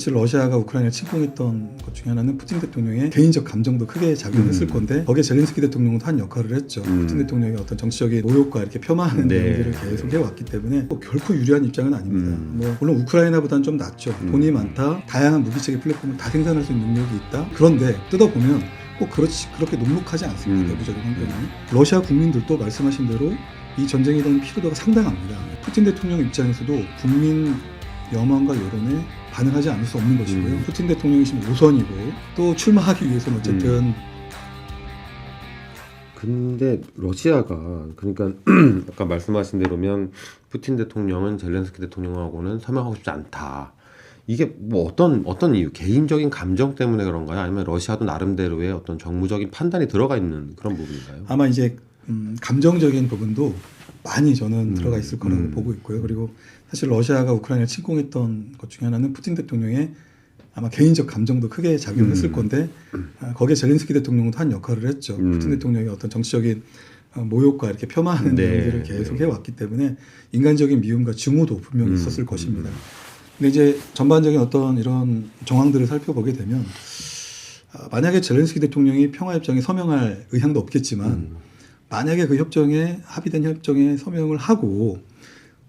사실 러시아가 우크라이나를 침공했던 것 중에 하나는 푸틴 대통령의 개인적 감정도 크게 작용했을 건데 거기에 젤렌스키 대통령도 한 역할을 했죠. 푸틴 대통령의 어떤 정치적인 모욕과 이렇게 폄하하는 내용들을 계속 해왔기 때문에 결코 유리한 입장은 아닙니다. 뭐 물론 우크라이나보다는 좀 낫죠. 돈이 많다, 다양한 무기체계 플랫폼을 다 생산할 수 있는 능력이 있다. 그런데 뜯어보면 꼭 그렇게 녹록하지 않습니다. 내부적인 형편이. 러시아 국민들도 말씀하신 대로 이 전쟁에 대한 피로도가 상당합니다. 푸틴 대통령 입장에서도 국민 여망과 여론에 반응하지 않을 수 없는 것이고요. 푸틴 대통령이 지금 5선이고 또 출마하기 위해서는 어쨌든 근데 러시아가 그러니까 아까 말씀하신 대로면 푸틴 대통령은 젤렌스키 대통령하고는 서명하고 싶지 않다. 이게 뭐 어떤 이유, 개인적인 감정 때문에 그런가요? 아니면 러시아도 나름대로의 어떤 정무적인 판단이 들어가 있는 그런 부분인가요? 아마 이제 감정적인 부분도 많이 저는 들어가 있을 거라고 보고 있고요. 그리고 사실 러시아가 우크라이나를 침공했던 것 중에 하나는 푸틴 대통령의 아마 개인적 감정도 크게 작용했을 건데 거기에 젤렌스키 대통령도 한 역할을 했죠. 푸틴 대통령의 어떤 정치적인 모욕과 이렇게 폄하하는 내용들을 계속 해왔기 때문에 인간적인 미움과 증오도 분명히 있었을 것입니다. 근데 이제 전반적인 어떤 이런 정황들을 살펴보게 되면 만약에 젤렌스키 대통령이 평화협정에 서명할 의향도 없겠지만 만약에 그 협정에 합의된 협정에 서명을 하고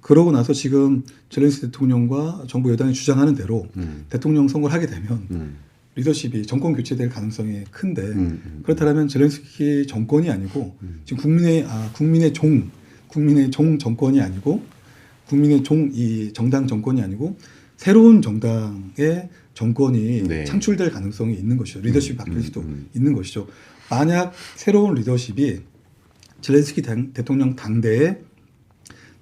그러고 나서 지금 젤렌스키 대통령과 정부 여당이 주장하는 대로 대통령 선거를 하게 되면 리더십이 정권 교체될 가능성이 큰데 그렇다면 젤렌스키 정권이 아니고 지금 국민의 종 정권이 아니고 국민의 종 이 정당 정권이 아니고 새로운 정당의 정권이 창출될 가능성이 있는 것이죠. 리더십이 바뀔 수도 있는 것이죠. 만약 새로운 리더십이 젤렌스키 대통령 당대에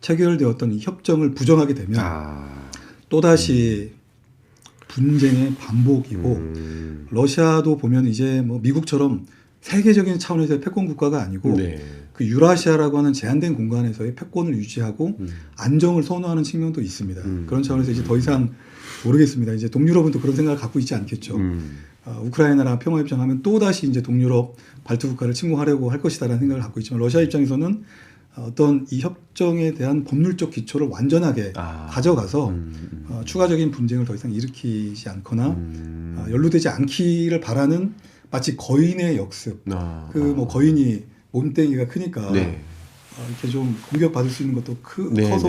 체결되었던 이 협정을 부정하게 되면 또다시 분쟁의 반복이고 러시아도 보면 이제 뭐 미국처럼 세계적인 차원에서의 패권 국가가 아니고 그 유라시아라고 하는 제한된 공간에서의 패권을 유지하고 안정을 선호하는 측면도 있습니다. 그런 차원에서 이제 더 이상 모르겠습니다. 이제 동유럽은 또 그런 생각을 갖고 있지 않겠죠. 우크라이나랑 평화협정하면 또다시 이제 동유럽 발트 국가를 침공하려고 할 것이다라는 생각을 갖고 있지만 러시아 입장에서는 어떤 이 협정에 대한 법률적 기초를 완전하게 가져가서 추가적인 분쟁을 더 이상 일으키지 않거나 연루되지 않기를 바라는 마치 거인의 역습. 뭐 거인이 몸뚱이가 크니까 이렇게 좀 공격받을 수 있는 것도 커서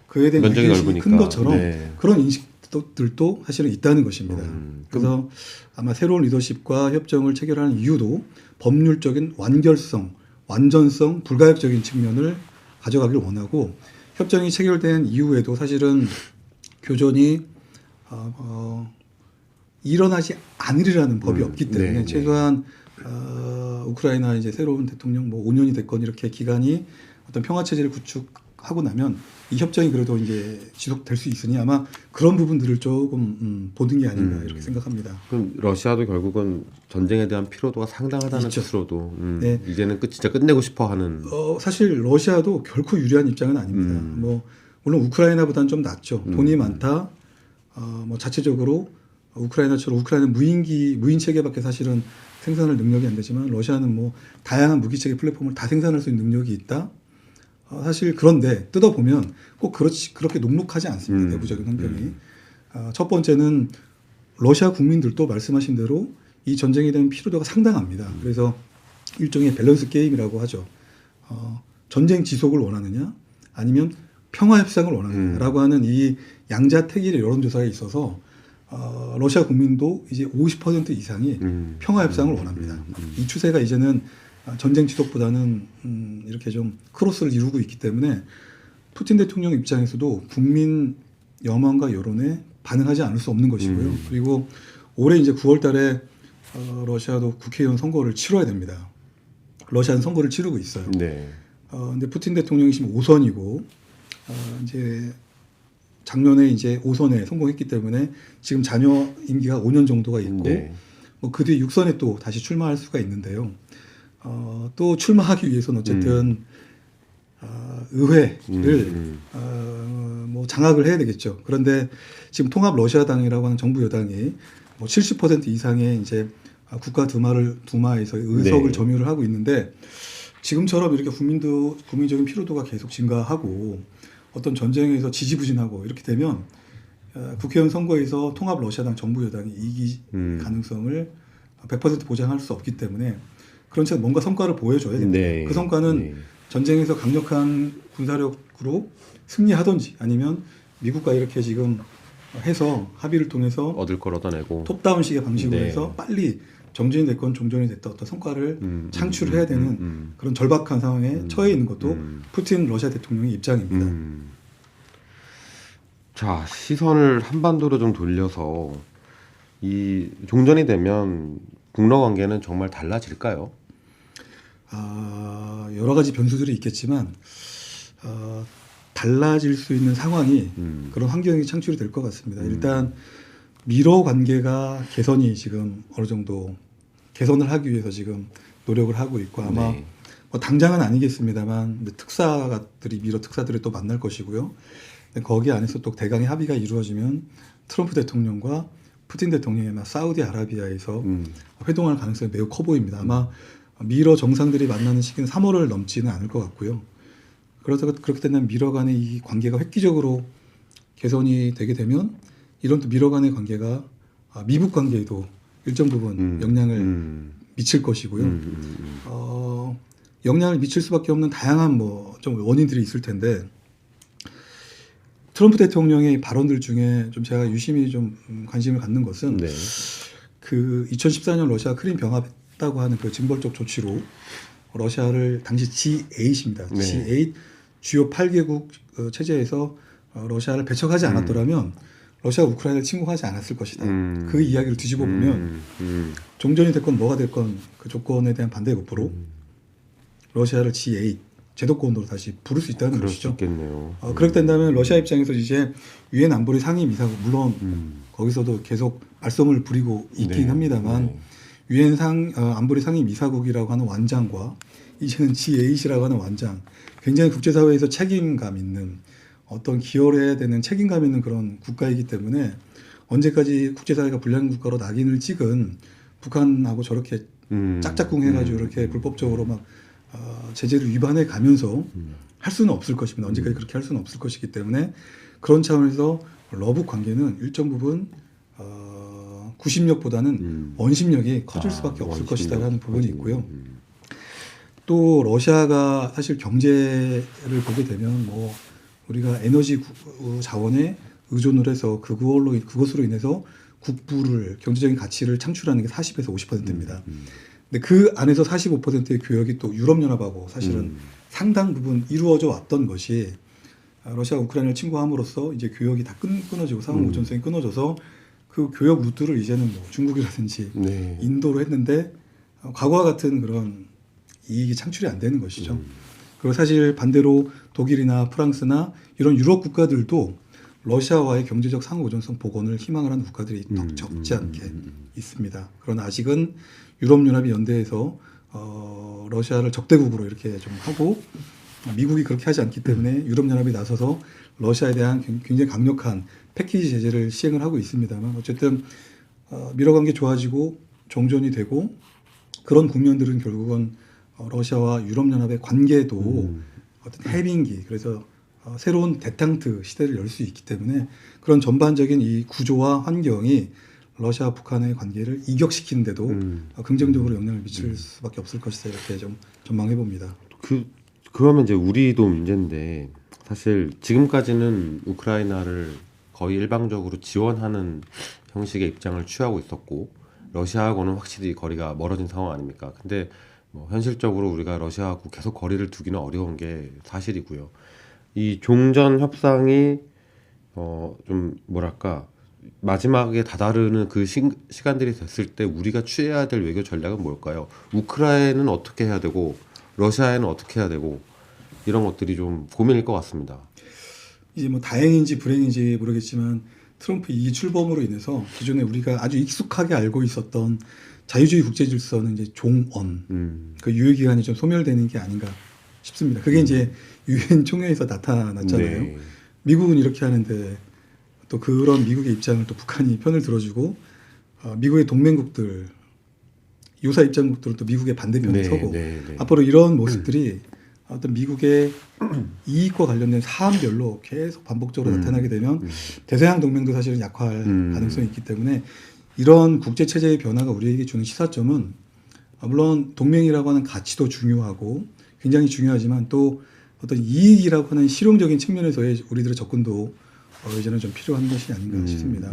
그에 대한 위기의식이 큰 것처럼 그런 인식들도 사실은 있다는 것입니다. 그래서 아마 새로운 리더십과 협정을 체결하는 이유도 법률적인 완전성, 불가역적인 측면을 가져가길 원하고 협정이 체결된 이후에도 사실은 교전이 일어나지 않으리라는 법이 없기 때문에 최소한 우크라이나 이제 새로운 대통령 뭐 5년이 됐건 이렇게 기간이 어떤 평화 체제를 구축하고 나면 이 협정이 그래도 이제 지속될 수 있으니 아마 그런 부분들을 조금 보는 게 아닌가 이렇게 생각합니다. 그럼 러시아도 결국은 전쟁에 대한 피로도가 상당하다는 뜻으로도 이제는 진짜 끝내고 싶어하는. 사실 러시아도 결코 유리한 입장은 아닙니다. 뭐 물론 우크라이나보다는 좀 낫죠. 돈이 많다. 뭐 자체적으로 우크라이나처럼 우크라이나 무인 체계밖에 사실은 생산할 능력이 안 되지만 러시아는 뭐 다양한 무기체계 플랫폼을 다 생산할 수 있는 능력이 있다. 사실 그런데 뜯어보면 꼭 그렇게 녹록하지 않습니다. 내부적인 형편이. 첫 번째는 러시아 국민들도 말씀하신 대로 이 전쟁에 대한 피로도가 상당합니다. 그래서 일종의 밸런스 게임이라고 하죠. 전쟁 지속을 원하느냐 아니면 평화 협상을 원하느냐라고 하는 이 양자택일의 여론조사에 있어서 러시아 국민도 이제 50% 이상이 평화 협상을 원합니다. 이 추세가 이제는 전쟁 지속보다는 이렇게 좀 크로스를 이루고 있기 때문에 푸틴 대통령 입장에서도 국민 여망과 여론에 반응하지 않을 수 없는 것이고요. 그리고 올해 이제 9월달에 러시아도 국회의원 선거를 치러야 됩니다. 러시아는 선거를 치르고 있어요. 근데 푸틴 대통령이 지금 5선이고 이제 작년에 이제 5선에 성공했기 때문에 지금 잔여 임기가 5년 정도가 있고 뭐 그 뒤에 6선에 또 다시 출마할 수가 있는데요. 또 출마하기 위해서는 어쨌든 의회를 뭐 장악을 해야 되겠죠. 그런데 지금 통합 러시아당이라고 하는 정부 여당이 뭐 70% 이상의 이제 국가 두마에서 의석을 점유를 하고 있는데 지금처럼 이렇게 국민적인 피로도가 계속 증가하고 어떤 전쟁에서 지지부진하고 이렇게 되면 국회의원 선거에서 통합 러시아당 정부 여당이 이기 가능성을 100% 보장할 수 없기 때문에 그런 채 뭔가 성과를 보여줘야 됩니다. 네. 그 성과는 네. 전쟁에서 강력한 군사력으로 승리하든지 아니면 미국과 이렇게 지금 해서 합의를 통해서 얻을 걸 얻어내고 톱다운식의 방식으로 네. 해서 빨리 정전이 됐건 종전이 됐던 어떤 성과를 창출해야 되는 그런 절박한 상황에 처해 있는 것도 푸틴 러시아 대통령의 입장입니다. 자, 시선을 한반도로 좀 돌려서 이 종전이 되면 북러 관계는 정말 달라질까요? 여러 가지 변수들이 있겠지만 달라질 수 있는 상황이 그런 환경이 창출이 될 것 같습니다. 일단 미러 관계가 개선이 지금 어느 정도 개선을 하기 위해서 지금 노력을 하고 있고 아마 네. 뭐 당장은 아니겠습니다만 특사들이 미러 특사들이 또 만날 것이고요. 거기 안에서 또 대강의 합의가 이루어지면 트럼프 대통령과 푸틴 대통령이 아마 사우디아라비아에서 회동할 가능성이 매우 커 보입니다. 아마 미러 정상들이 만나는 시기는 3월을 넘지는 않을 것 같고요. 그렇게 된다면 미러 간의 이 관계가 획기적으로 개선이 되게 되면 이런 또 미러 간의 관계가 미북 관계에도 일정 부분 영향을 미칠 것이고요. 영향을 미칠 수밖에 없는 다양한 뭐 좀 원인들이 있을 텐데 트럼프 대통령의 발언들 중에 좀 제가 유심히 좀 관심을 갖는 것은 네. 그 2014년 러시아 크림 병합했다고 하는 그 징벌적 조치로 러시아를 당시 G8입니다. 네. G8 주요 8개국 체제에서 러시아를 배척하지 않았더라면 러시아가 우크라이나를 침공하지 않았을 것이다. 그 이야기를 뒤집어 보면 종전이 됐건 뭐가 됐건 그 조건에 대한 반대 여부로 러시아를 G8 제도권으로 다시 부를 수 있다는 그럴 수 것이죠. 있겠네요. 그렇게 된다면 러시아 입장에서 이제 유엔 안보리 상임이사국 물론 거기서도 계속 말썽을 부리고 있긴 네. 합니다만 유엔 안보리 상임이사국이라고 하는 완장과 이제는 G8이라고 하는 완장 굉장히 국제사회에서 책임감 있는 어떤 기여를 해야 되는 책임감 있는 그런 국가이기 때문에 언제까지 국제사회가 불량 국가로 낙인을 찍은 북한하고 저렇게 짝짝꿍 해가지고 이렇게 불법적으로 막 제재를 위반해 가면서 할 수는 없을 것입니다. 언제까지 그렇게 할 수는 없을 것이기 때문에 그런 차원에서 러북 관계는 일정 부분 구심력보다는 원심력이 커질 수밖에 없을 것이다라는 부분이 있고요. 또 러시아가 사실 경제를 보게 되면 뭐 우리가 에너지 자원에 의존을 해서 그것으로 인해서 국부를 경제적인 가치를 창출하는 게 40에서 50%입니다. 근데 그 안에서 45%의 교역이 또 유럽연합하고 사실은 상당 부분 이루어져 왔던 것이 러시아가 우크라이나를 침공함으로써 이제 교역이 다 끊어지고 상호 오전성이 끊어져서 그 교역 루트를 이제는 뭐 중국이라든지 네. 인도로 했는데 과거와 같은 그런 이익이 창출이 안 되는 것이죠. 그리고 사실 반대로 독일이나 프랑스나 이런 유럽 국가들도 러시아와의 경제적 상호 의존성 복원을 희망을 하는 국가들이 더 적지 않게 있습니다. 그러나 아직은 유럽연합이 연대해서 러시아를 적대국으로 이렇게 좀 하고 미국이 그렇게 하지 않기 때문에 유럽연합이 나서서 러시아에 대한 굉장히 강력한 패키지 제재를 시행을 하고 있습니다만 어쨌든 미러 관계 좋아지고 종전이 되고 그런 국면들은 결국은 러시아와 유럽연합의 관계도 어떤 해빙기 그래서 새로운 데탕트 시대를 열 수 있기 때문에 그런 전반적인 이 구조와 환경이 러시아 북한의 관계를 이격시키는데도 긍정적으로 영향을 미칠 수밖에 없을 것이다 이렇게 좀 전망해 봅니다. 그러면 이제 우리도 문제인데 사실 지금까지는 우크라이나를 거의 일방적으로 지원하는 형식의 입장을 취하고 있었고 러시아하고는 확실히 거리가 멀어진 상황 아닙니까? 근데 뭐 현실적으로 우리가 러시아하고 계속 거리를 두기는 어려운 게 사실이고요. 이 종전 협상이 좀 뭐랄까 마지막에 다다르는 그 시간들이 됐을 때 우리가 취해야 될 외교 전략은 뭘까요? 우크라이나는 어떻게 해야 되고 러시아에는 어떻게 해야 되고 이런 것들이 좀 고민일 것 같습니다. 이제 뭐 다행인지 불행인지 모르겠지만 트럼프 이 출범으로 인해서 기존에 우리가 아주 익숙하게 알고 있었던 자유주의 국제 질서는 이제 종언 그 유효 기간이 좀 소멸되는 게 아닌가 싶습니다. 그게 이제 유엔 총회에서 나타났잖아요. 네. 미국은 이렇게 하는데 또 그런 미국의 입장을 또 북한이 편을 들어주고 미국의 동맹국들 유사 입장국들은 또 미국의 반대편에 네, 서고 네, 네. 앞으로 이런 모습들이 어떤 미국의 이익과 관련된 사안별로 계속 반복적으로 나타나게 되면 대서양 동맹도 사실은 약화할 가능성이 있기 때문에 이런 국제 체제의 변화가 우리에게 주는 시사점은 물론 동맹이라고 하는 가치도 중요하고 굉장히 중요하지만 또 어떤 이익이라고 하는 실용적인 측면에서의 우리들의 접근도 이제는 좀 필요한 것이 아닌가 싶습니다.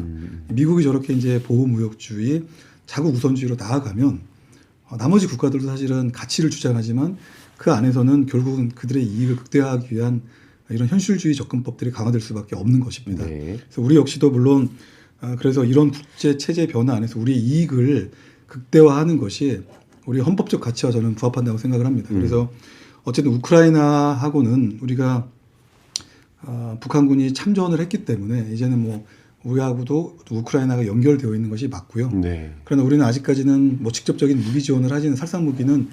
미국이 저렇게 이제 보호무역주의, 자국 우선주의로 나아가면 나머지 국가들도 사실은 가치를 주장하지만 그 안에서는 결국은 그들의 이익을 극대화하기 위한 이런 현실주의 접근법들이 강화될 수밖에 없는 것입니다. 네. 그래서 우리 역시도 물론 그래서 이런 국제 체제 변화 안에서 우리의 이익을 극대화하는 것이 우리 헌법적 가치와 저는 부합한다고 생각을 합니다. 그래서 어쨌든 우크라이나하고는 우리가 북한군이 참전을 했기 때문에 이제는 뭐 우리하고도 우크라이나가 연결되어 있는 것이 맞고요. 네. 그러나 우리는 아직까지는 뭐 직접적인 무기 지원을 하지는 살상 무기는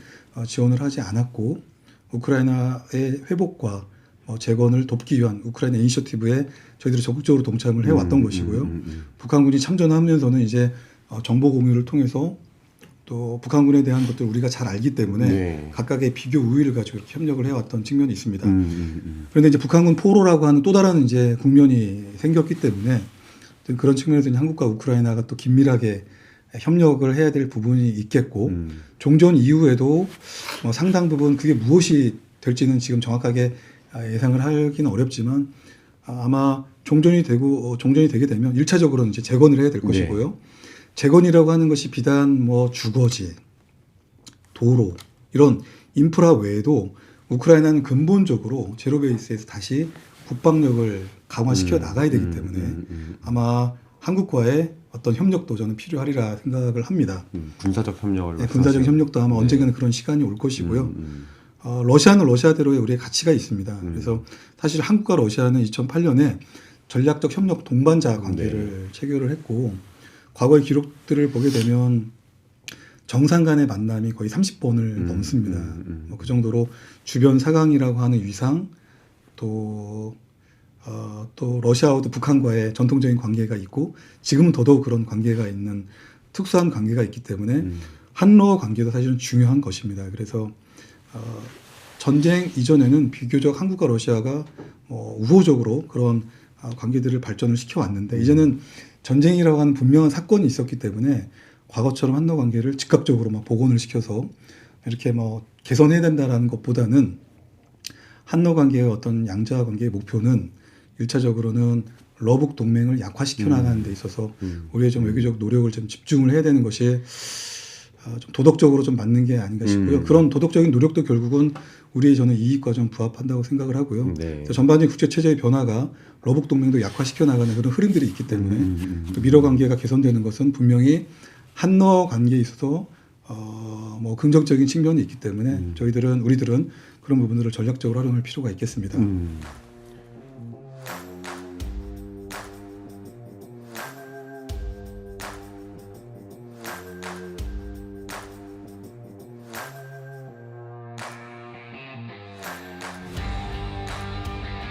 지원을 하지 않았고 우크라이나의 회복과 재건을 돕기 위한 우크라이나 이니셔티브에 저희들이 적극적으로 동참을 해왔던 것이고요. 북한군이 참전하면서는 이제 정보 공유를 통해서 또 북한군에 대한 것들 우리가 잘 알기 때문에 네. 각각의 비교 우위를 가지고 이렇게 협력을 해왔던 측면이 있습니다. 그런데 이제 북한군 포로라고 하는 또 다른 이제 국면이 생겼기 때문에 그런 측면에서 이제 한국과 우크라이나가 또 긴밀하게 협력을 해야 될 부분이 있겠고 종전 이후에도 상당 부분 그게 무엇이 될지는 지금 정확하게 예상을 하기는 어렵지만 아마 종전이 되게 되면 1차적으로는 이제 재건을 해야 될 것이고요. 재건이라고 하는 것이 비단 뭐 주거지, 도로 이런 인프라 외에도 우크라이나는 근본적으로 제로 베이스에서 다시 국방력을 강화시켜 나가야 되기 때문에 아마 한국과의 어떤 협력도 저는 필요하리라 생각을 합니다. 군사적 협력을. 네, 군사적 협력도 아마 언젠가는 그런 시간이 올 것이고요. 러시아는 러시아대로의 우리의 가치가 있습니다. 그래서 사실 한국과 러시아는 2008년에 전략적 협력 동반자 관계를 체결을 했고 과거의 기록들을 보게 되면 정상 간의 만남이 거의 30번을 넘습니다. 그 정도로 주변 사강이라고 하는 위상 또 러시아와도 북한과의 전통적인 관계가 있고 지금은 더더욱 그런 관계가 있는 특수한 관계가 있기 때문에 한러 관계도 사실은 중요한 것입니다. 그래서 전쟁 이전에는 비교적 한국과 러시아가 우호적으로 그런 관계들을 발전을 시켜왔는데 이제는 전쟁이라고 하는 분명한 사건이 있었기 때문에 과거처럼 한러 관계를 즉각적으로 막 복원을 시켜서 이렇게 개선해야 된다라는 것보다는 한러 관계의 어떤 양자 관계의 목표는 1차적으로는 러북 동맹을 약화시켜 나가는 데 있어서 우리의 좀 외교적 노력을 좀 집중을 해야 되는 것이 좀 도덕적으로 좀 맞는 게 아닌가 싶고요. 그런 도덕적인 노력도 결국은 우리의 저는 이익과 좀 부합한다고 생각을 하고요. 네. 전반적인 국제 체제의 변화가 러북 동맹도 약화시켜 나가는 그런 흐름들이 있기 때문에 또 미러 관계가 개선되는 것은 분명히 한러 관계에 있어서 긍정적인 측면이 있기 때문에 우리들은 그런 부분들을 전략적으로 활용할 필요가 있겠습니다.